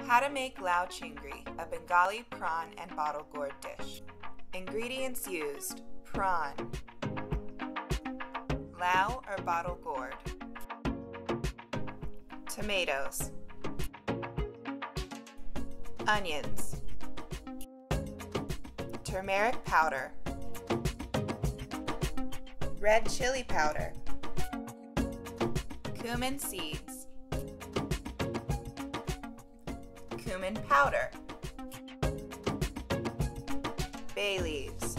How to make Lau Chingri, a Bengali prawn and bottle gourd dish. Ingredients used: prawn, lau or bottle gourd, tomatoes, onions, turmeric powder, red chili powder, cumin seeds, cumin powder, bay leaves,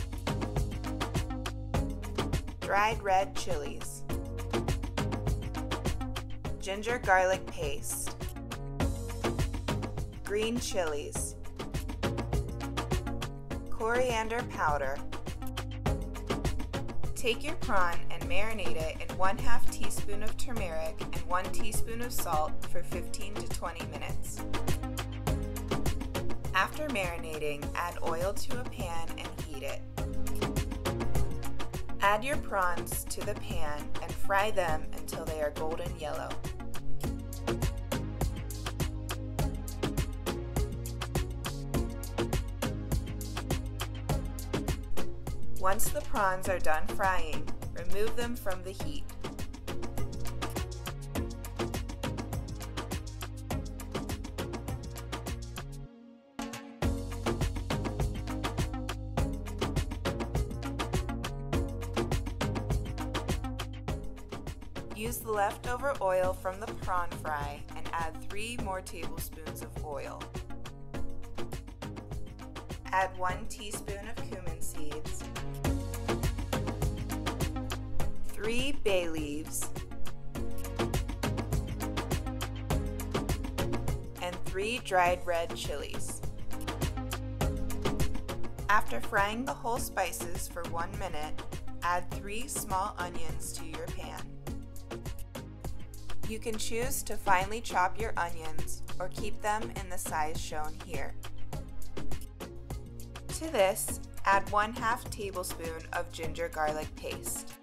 dried red chilies, ginger garlic paste, green chilies, coriander powder. Take your prawn and marinate it in 1/2 teaspoon of turmeric and 1 teaspoon of salt for 15 to 20 minutes. After marinating, add oil to a pan and heat it. Add your prawns to the pan and fry them until they are golden yellow. Once the prawns are done frying, remove them from the heat. Use the leftover oil from the prawn fry and add 3 more tablespoons of oil. Add 1 teaspoon of cumin seeds, 3 bay leaves, and 3 dried red chilies. After frying the whole spices for 1 minute, add 3 small onions to your pan. You can choose to finely chop your onions or keep them in the size shown here. To this, add 1/2 tablespoon of ginger garlic paste.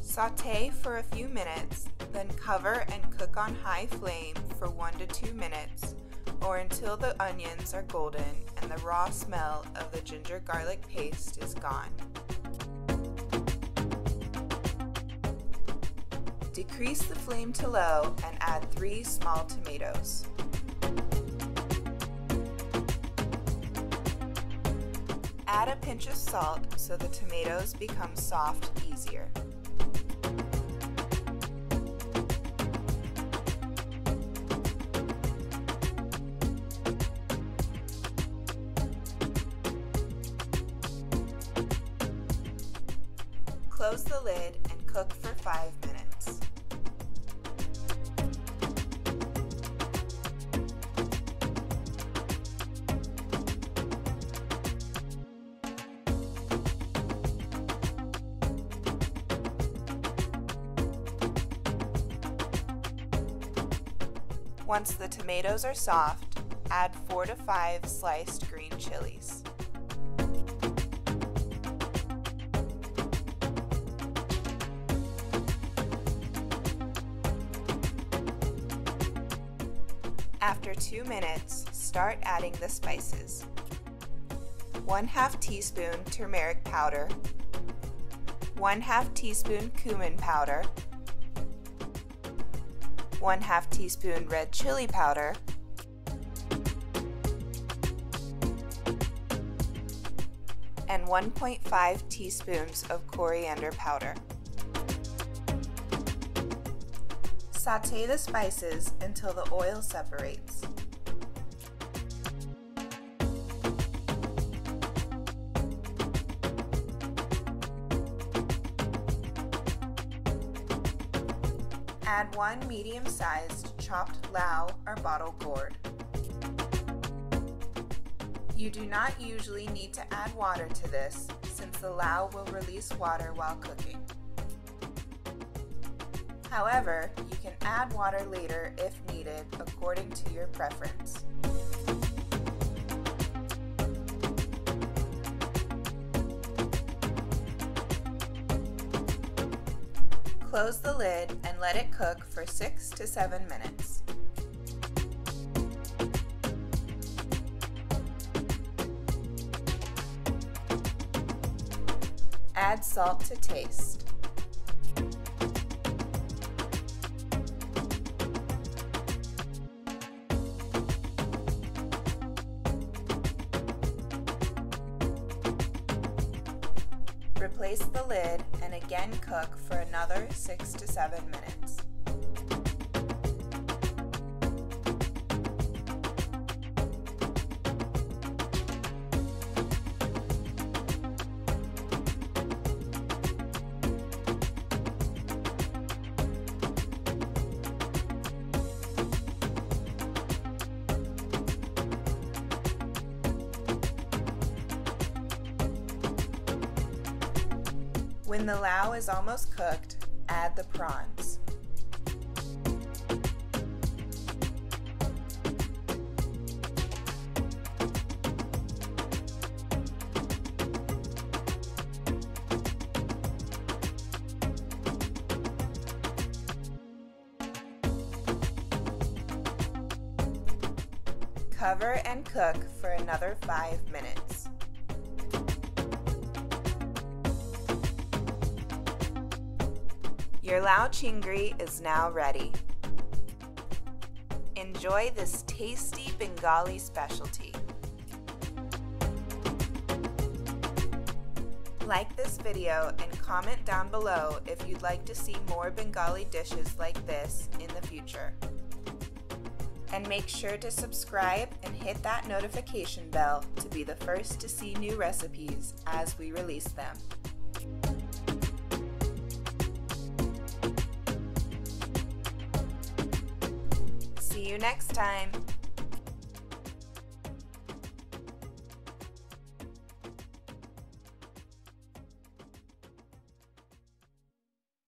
Sauté for a few minutes, then cover and cook on high flame for 1 to 2 minutes or until the onions are golden and the raw smell of the ginger garlic paste is gone. Decrease the flame to low and add 3 small tomatoes. Add a pinch of salt so the tomatoes become soft easier. Close the lid and cook for 5 minutes. Once the tomatoes are soft, add 4 to 5 sliced green chilies. After 2 minutes, start adding the spices. 1/2 teaspoon turmeric powder, 1/2 teaspoon cumin powder, 1/2 teaspoon red chili powder, and 1.5 teaspoons of coriander powder. Sauté the spices until the oil separates. Add 1 medium-sized chopped lau or bottle gourd. You do not usually need to add water to this, since the lau will release water while cooking. However, you can add water later if needed according to your preference. Close the lid and let it cook for 6 to 7 minutes. Add salt to taste. Replace the lid and again cook for another 6 to 7 minutes. When the lau is almost cooked, add the prawns. Cover and cook for another 5 minutes. Your Lau Chingri is now ready. Enjoy this tasty Bengali specialty. Like this video and comment down below if you'd like to see more Bengali dishes like this in the future. And make sure to subscribe and hit that notification bell to be the first to see new recipes as we release them. See you next time.